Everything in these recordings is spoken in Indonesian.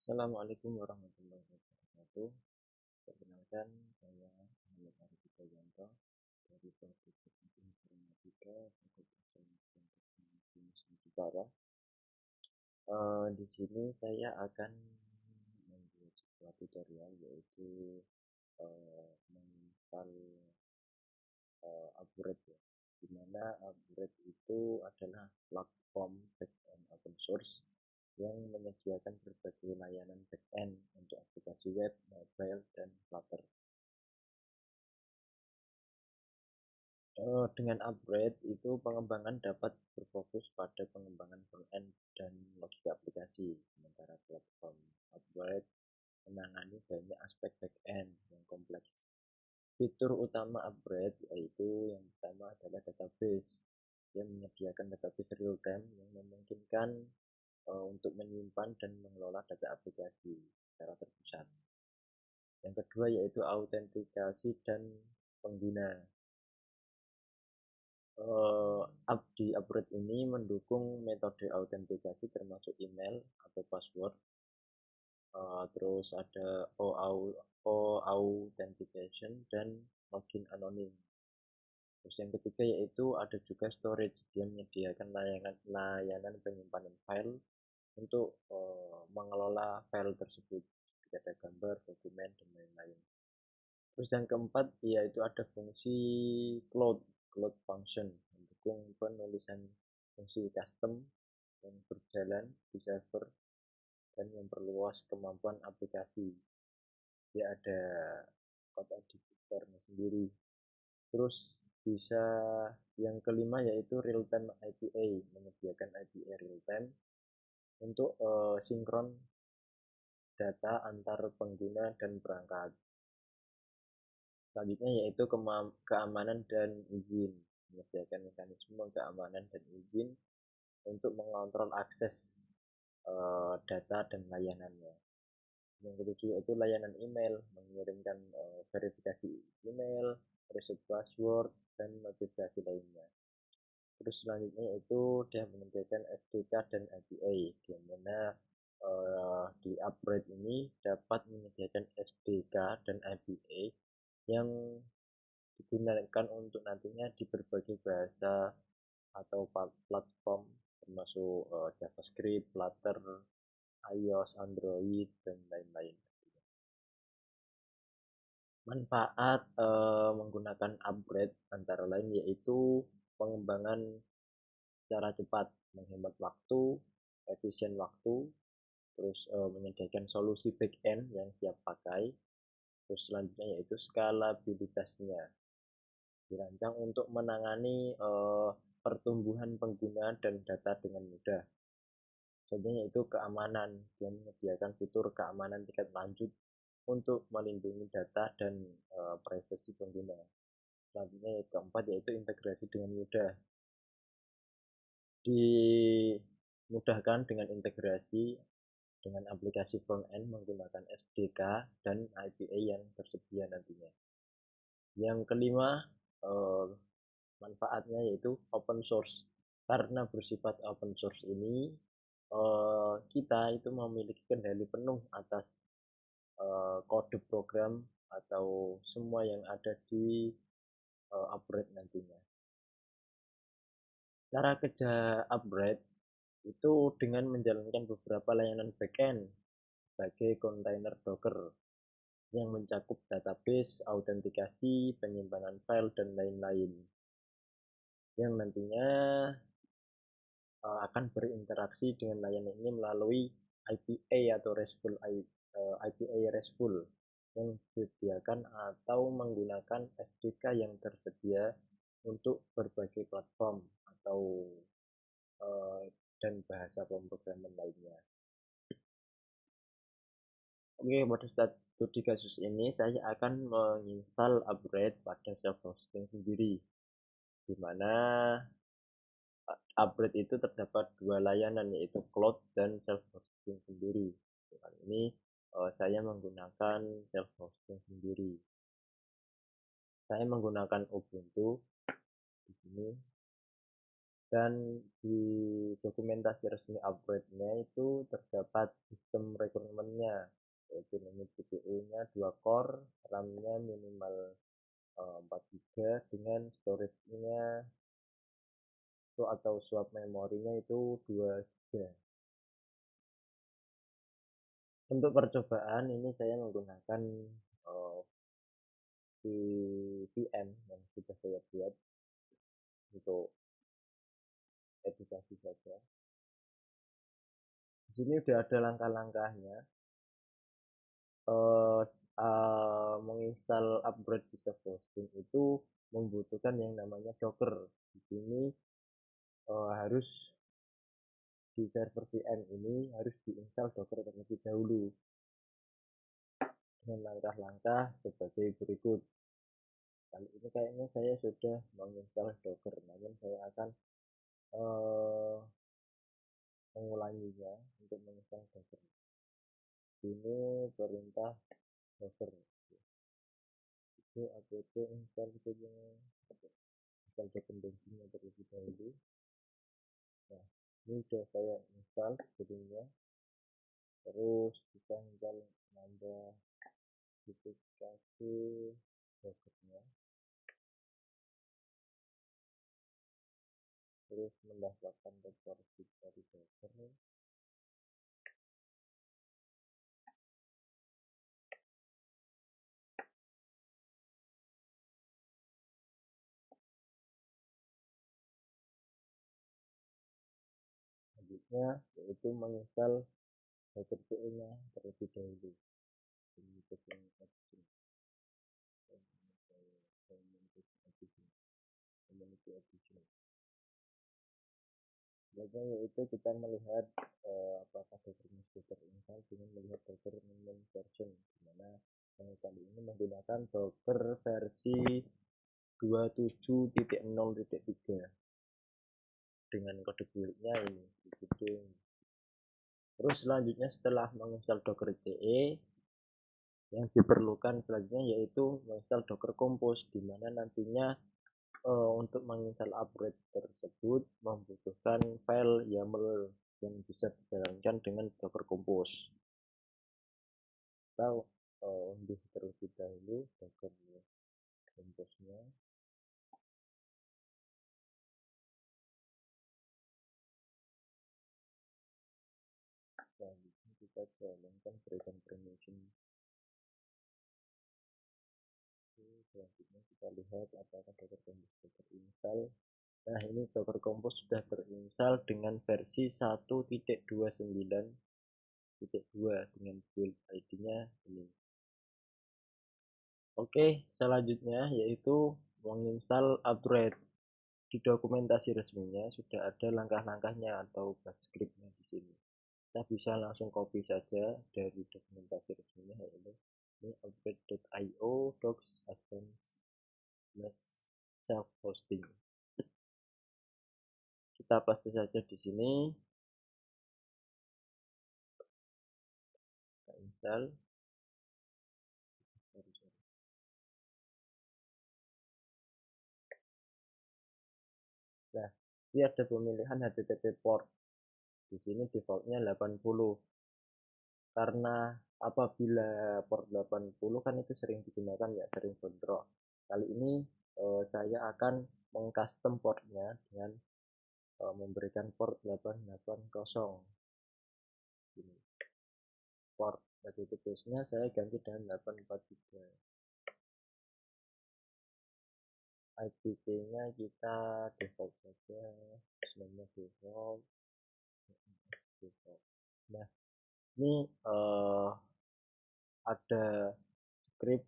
Assalamualaikum warahmatullahi wabarakatuh. Perkenalkan, saya Muhammad Arif Wijayanto dari Prodi Teknik Informatika Fakultas Sains dan Teknologi Nusa Tenggara. Di sini saya akan membuat sebuah tutorial yaitu menginstal Upgrade ya. Di mana Upgrade itu adalah platform backend open source yang menyediakan berbagai layanan backend untuk aplikasi web, mobile, dan Flutter. Dengan Upgrade itu pengembangan dapat berfokus pada pengembangan front-end dan logika aplikasi, sementara platform Upgrade menangani banyak aspek back-end yang kompleks. Fitur utama Upgrade yaitu yang pertama adalah database yang menyediakan database real-time yang memungkinkan untuk menyimpan dan mengelola data aplikasi secara terpusat. Yang kedua yaitu autentikasi dan pengguna. Di Upgrade ini mendukung metode autentikasi termasuk email atau password. Terus ada authentication dan login anonim. Terus yang ketiga yaitu ada juga storage, dia menyediakan layanan penyimpanan file untuk mengelola file tersebut, seperti ada gambar, dokumen, dan lain-lain. Terus yang keempat yaitu ada fungsi cloud function, mendukung penulisan fungsi custom yang berjalan di server dan memperluas kemampuan aplikasi. Dia ada code editornya sendiri. Terus bisa yang kelima yaitu real time IPA, menyediakan IPA real time untuk sinkron data antar pengguna dan perangkat. Selanjutnya yaitu keamanan dan izin, menyediakan mekanisme keamanan dan izin untuk mengontrol akses data dan layanannya. Yang ketujuh yaitu layanan email, mengirimkan verifikasi email, reset password, dan notifikasi lainnya. Terus selanjutnya yaitu dia menyediakan SDK dan API, di mana di Upgrade ini dapat menyediakan SDK dan API yang digunakan untuk nantinya di berbagai bahasa atau platform termasuk JavaScript, Flutter, iOS, Android, dan lain-lain. Manfaat menggunakan Upgrade antara lain yaitu pengembangan secara cepat, menghemat waktu, efisien waktu, terus menyediakan solusi back-end yang siap pakai. Terus selanjutnya yaitu skalabilitasnya, dirancang untuk menangani pertumbuhan pengguna dan data dengan mudah. Selanjutnya yaitu keamanan, yang menyediakan fitur keamanan tingkat lanjut untuk melindungi data dan privasi pengguna. Selanjutnya yang keempat yaitu integrasi dengan mudah, dimudahkan dengan integrasi dengan aplikasi front-end menggunakan SDK dan IPA yang tersedia nantinya. Yang kelima, manfaatnya yaitu open source. Karena bersifat open source ini, kita itu memiliki kendali penuh atas kode program atau semua yang ada di Upgrade nantinya. Cara kerja Upgrade itu dengan menjalankan beberapa layanan backend sebagai kontainer Docker yang mencakup database, autentikasi, penyimpanan file, dan lain-lain. Yang nantinya akan berinteraksi dengan layanan ini melalui IPA atau IPA RESTful yang disediakan atau menggunakan SDK yang tersedia untuk berbagai platform atau dan bahasa pemrograman lainnya. Oke, pada studi kasus ini saya akan menginstal Upgrade pada self-hosting sendiri, di mana Upgrade itu terdapat dua layanan yaitu cloud dan self-hosting sendiri. Kali ini saya menggunakan self-hosting sendiri. Saya menggunakan Ubuntu di sini. dan di dokumentasi resmi upgrade-nya itu terdapat sistem requirement-nya, yaitu memang CPU-nya 2 core, RAM-nya minimal 4 GB dengan storage-nya itu atau swap memorinya itu 2 GB. Untuk percobaan ini saya menggunakan VPN yang sudah saya buat untuk edukasi saja. Di sini udah ada langkah-langkahnya. Menginstal upgrade Visual Hosting itu membutuhkan yang namanya Docker. Di sini harus di server VM ini harus diinstal Docker terlebih dahulu dengan langkah-langkah sebagai berikut. Kali ini kayaknya saya sudah menginstal Docker, namun saya akan mengulanginya untuk menginstal Docker. Ini perintah Docker. Itu apt install dependensinya terlebih dahulu. Nah, ini sudah saya install sebelumnya. Terus kita tinggal nambah notifikasi Dockernya. Terus mendapatkan resource dari Docker. Selanjutnya yaitu menginstal Docker CE-nya terlebih dahulu. Selanjutnya yaitu kita melihat apakah Dockernya sudah terinstall dengan melihat Docker main version, dimana kali ini menggunakan Docker versi 27.0.3 dengan kode build-nya ini. Terus selanjutnya setelah menginstal Docker CE, yang diperlukan selanjutnya yaitu menginstal Docker Compose, di mana nantinya untuk menginstal upgrade tersebut membutuhkan file YAML yang bisa dijalankan dengan Docker Compose. Kita unduh terlebih dahulu Docker Compose-nya. Selanjutnya kita jalankan berikan permission. Selanjutnya kita lihat apakah Docker Compose sudah terinstall. Nah, ini Docker Compose sudah terinstall dengan versi 1.29.2 dengan build ID-nya ini. Oke, selanjutnya yaitu menginstal upgrade. Di dokumentasi resminya sudah ada langkah-langkahnya atau script-nya di sini. Kita bisa langsung copy saja dari dokumentasi resminya, yaitu ini upgrade.io docs advanced self hosting. Kita paste saja di sini. Kita install. Nah, ini ada pemilihan HTTP port. Di sini defaultnya 80. Karena apabila port 80 kan itu sering digunakan ya, sering bentrok. Kali ini saya akan mengcustom portnya dengan memberikan port 880. Ini port HTTP-nya saya ganti dengan 843. IPv-nya kita default saja, namanya default. Nah, ini ada script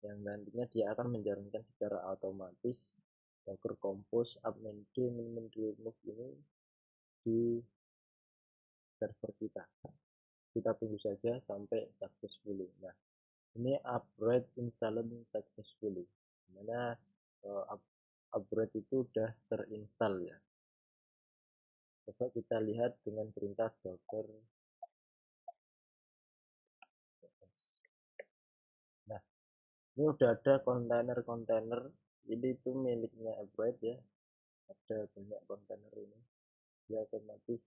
yang nantinya dia akan menjalankan secara otomatis Docker Compose upmend remove ini di server kita. Kita tunggu saja sampai successfully. Nah, ini upgrade installed successfully, dimana upgrade itu sudah terinstall ya. Coba kita lihat dengan perintah docker. Nah, ini udah ada kontainer-kontainer, ini itu miliknya upgrade ya. ada banyak kontainer ini, dia otomatis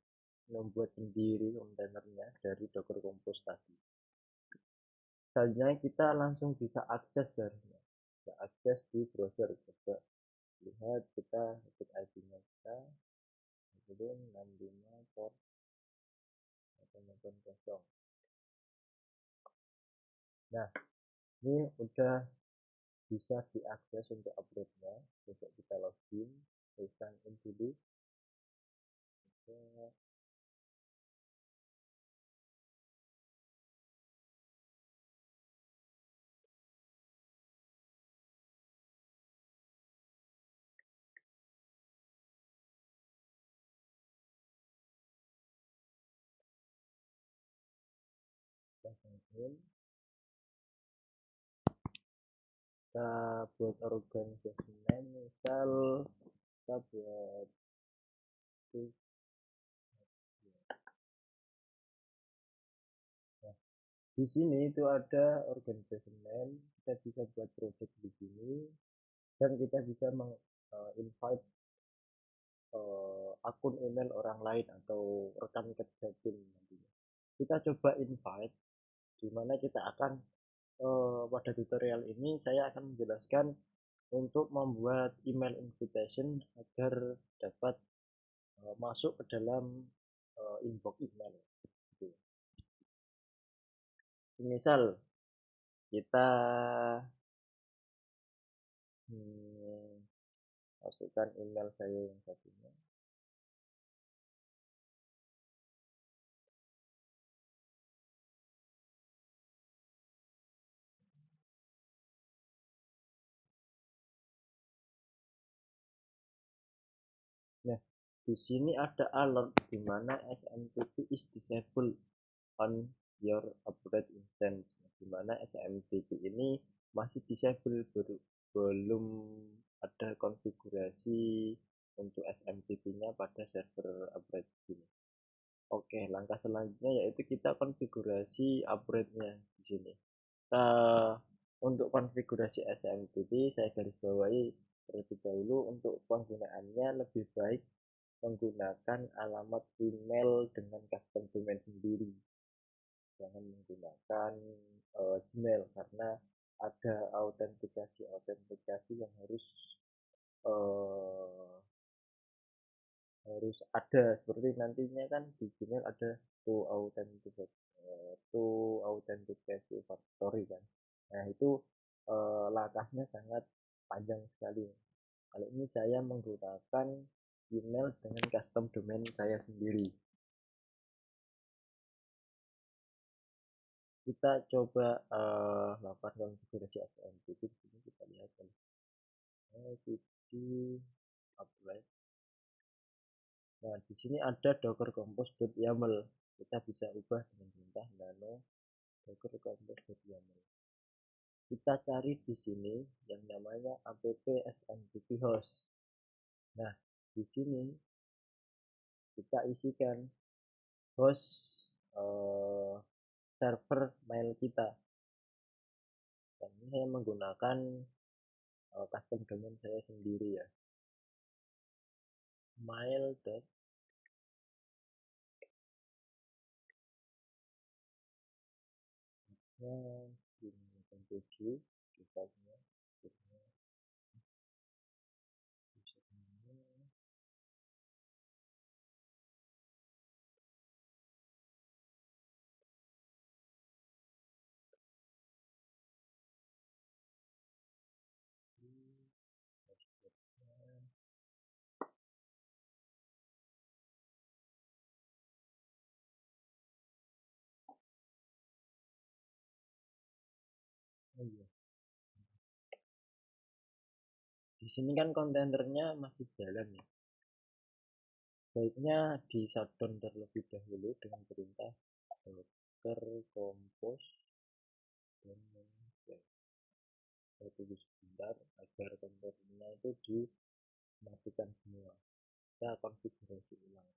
membuat sendiri kontainernya dari Docker Compose tadi. Selanjutnya kita langsung bisa akses servernya, bisa akses di browser. Coba lihat, kita ketik IP-nya kita, kemudian 65 port 880. Nah, ini udah bisa diakses untuk uploadnya. Coba kita login, sign in dulu. Kita sign in, kita buat organisasi name, misal kita buat nah, di sini itu ada organisasi name, kita bisa buat project di sini, dan kita bisa invite akun email orang lain atau rekan kerja tim nantinya. Kita coba invite, di mana kita akan pada tutorial ini saya akan menjelaskan untuk membuat email invitation agar dapat masuk ke dalam inbox email. Gitu. Misal kita masukkan email saya yang satunya. Nah, di sini ada alert di mana SMTP is disabled on your upgrade instance, di mana SMTP ini masih disable, belum ada konfigurasi untuk SMTP-nya pada server upgrade ini. Oke, langkah selanjutnya yaitu kita konfigurasi upgrade-nya di sini. Untuk konfigurasi SMTP saya garis bawahi terlebih dahulu, untuk penggunaannya lebih baik menggunakan alamat email dengan custom domain sendiri, jangan menggunakan Gmail, karena ada autentikasi yang uh, harus ada, seperti nantinya kan di Gmail ada two authentication factory kan. Nah itu langkahnya sangat panjang sekali. Kali ini saya menggunakan email dengan custom domain saya sendiri. Kita coba lakukan konfigurasi SMTP. Di sini kita lihat SMTP apply. Nah, di sini ada docker compose.yaml. Kita bisa ubah dengan perintah nano docker compose.yaml. Kita cari di sini yang namanya app smtp host. Nah, di sini kita isikan host server mail kita. Dan ini saya menggunakan custom domain saya sendiri ya. Mail. Ini 7 defaultnya. Oh iya. Di sini kan kontainernya masih jalan ya. Baiknya di shutdown terlebih dahulu dengan perintah docker compose dan saya tunggu sebentar agar kontainernya itu dimatikan semua. Kita konfigurasi ulang.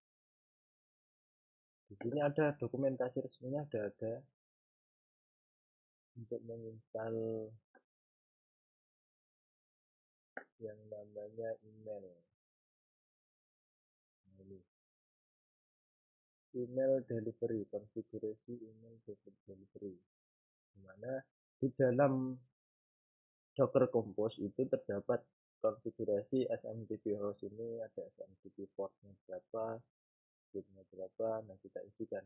Di sini ada dokumentasi resminya, ada untuk menginstal yang namanya email. email delivery, konfigurasi email delivery, di mana di dalam Docker Compose itu terdapat konfigurasi SMTP host ini, ada SMTP portnya berapa, bitnya berapa, nah kita isikan.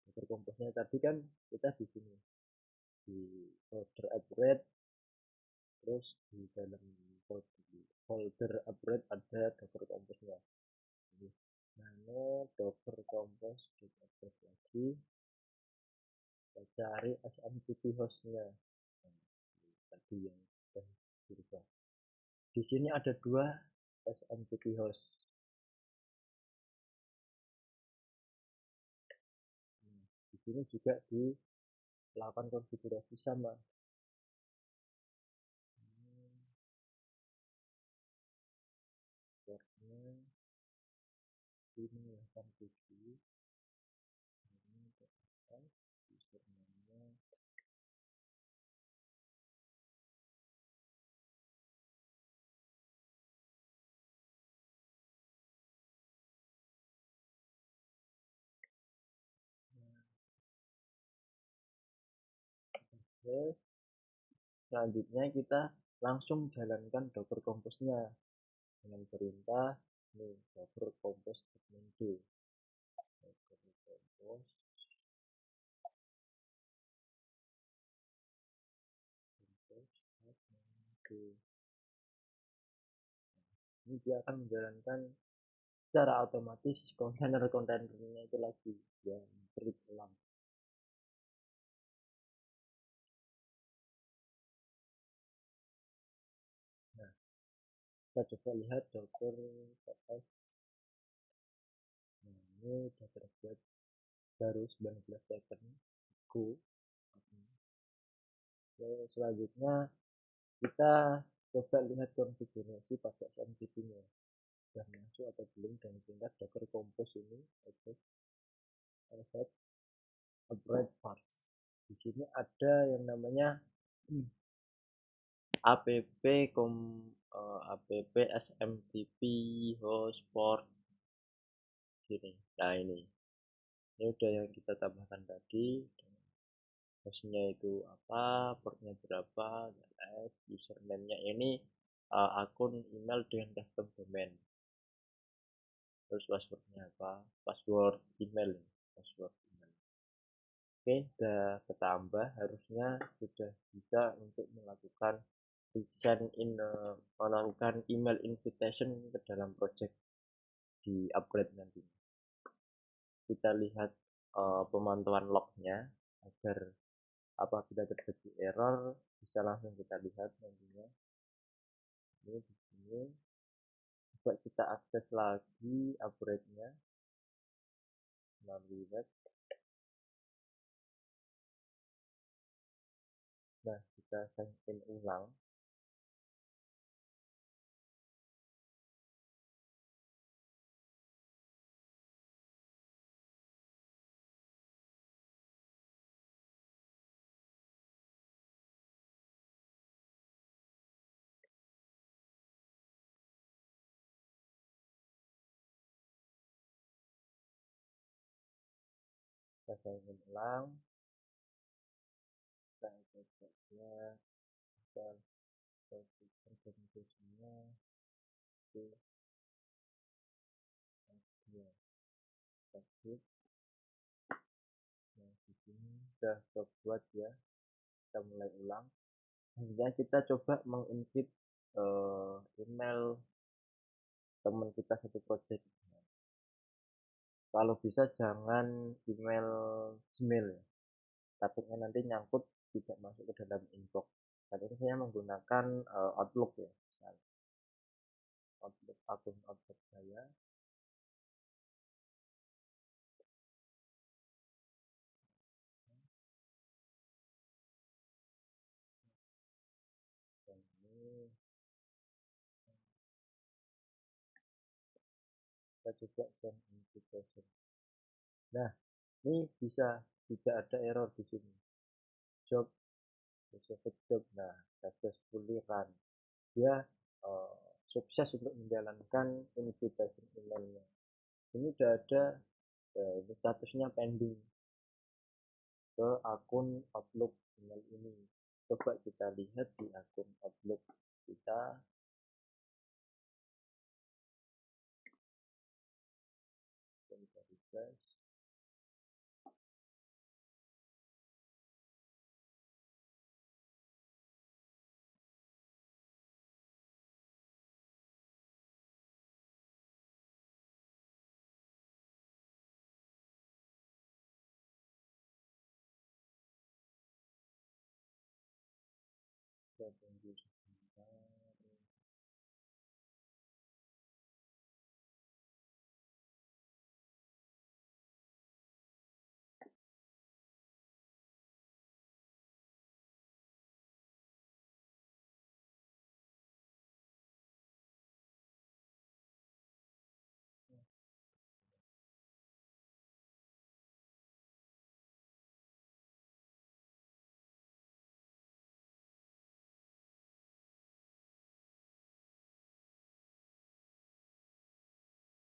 Docker Compose-nya tadi kan kita di sini di folder upgrade, terus di dalam folder upgrade ada Docker Compose-nya. Nano Docker Compose kita upgrade lagi, kita cari SMTP host-nya. Nah, tadi yang sudah dirubah. Di sini ada dua SMTP host. Di sini juga dilakukan konfigurasi sama. Portnya 587, ini username-nya. Oke, selanjutnya kita langsung jalankan Docker Compose-nya dengan perintah ini Docker Compose admin d. Docker Compose admin d. Ini dia akan menjalankan secara otomatis kontainer-kontainernya itu lagi yang create ulang. Nah, kita coba lihat Docker ps. Nah, ini sudah terbuat baru 19 second go. Selanjutnya kita coba lihat konfigurasi pada SMTP-nya sudah masuk atau belum, dan tingkat Docker Compose ini set upgrade parts. Di sini ada yang namanya app app SMTP host port sini. Nah, ini udah yang kita tambahkan tadi, hostnya itu apa, portnya berapa, username-nya ini akun email dengan custom domain, terus passwordnya apa, password email. Oke, sudah ketambah, harusnya sudah bisa untuk melakukan melakukan email invitation ke dalam project di upgrade nanti. Kita lihat pemantauan lognya agar apabila terjadi error bisa langsung kita lihat nantinya. Ini di sini coba kita akses lagi upgrade-nya melalui web. Nah, kita sign in ulang. Kita sign in ulang. Kita access-nya, kita organisasinya itu dia aktif. Nah, di sini sudah terbuat ya. Kita mulai ulang. Selanjutnya kita coba menginvite email teman kita satu project. Kalau bisa jangan email Gmail ya, takutnya nanti nyangkut tidak masuk ke dalam inbox. Saat ini saya menggunakan Outlook ya, misalnya Outlook, akun Outlook saya. Dan ini kita coba send invitation. Nah, ini bisa tidak ada error di sini. Job, job. Nah, successfully run. Dia sukses untuk menjalankan invitation emailnya. ini udah ada ini statusnya pending ke akun Outlook email ini. Coba kita lihat di akun Outlook kita. Kita refresh. Kita tunggu sebentar.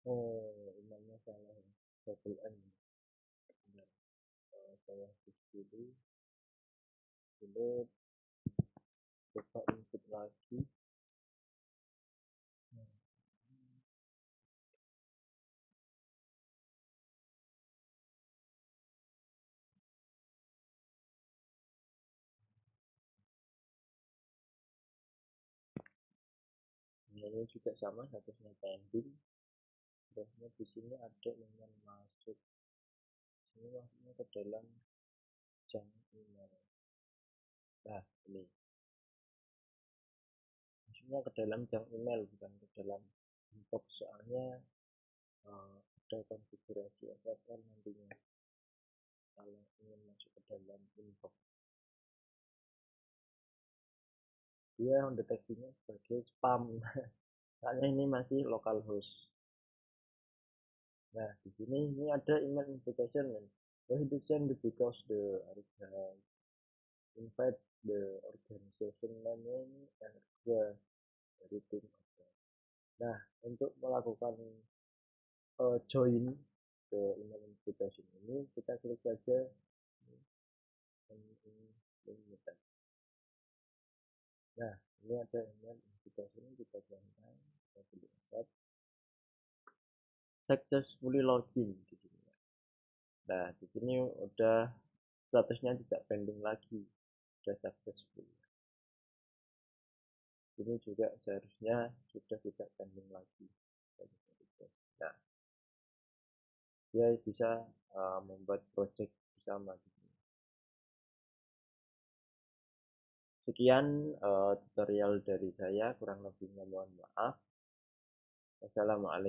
Oh, emailnya salah ya. Double M. Benar. Saya hapus dulu. Delete. Coba input lagi. Ini juga sama, statusnya pending. Terusnya di sini ada email masuk. Ini masuknya ke dalam junk email. Nah, ini masuknya ke dalam junk email, bukan ke dalam inbox, soalnya ada konfigurasi SSL nantinya kalau ingin masuk ke dalam inbox. Dia mendeteksinya sebagai spam. Soalnya ini masih localhost. Nah, di sini ini ada email invitation. Why to send because the invite the organization name and everything. Nah, untuk melakukan join ke email invitation ini, kita klik saja nah, ini ada email invitation, kita jangan kita pilih accept. Successfully login di sini. Nah, di sini udah statusnya tidak pending lagi, sudah successful. Ini juga seharusnya sudah tidak pending lagi. Nah, dia bisa membuat project bersama. Sekian tutorial dari saya, kurang lebihnya mohon maaf. Wassalamualaikum.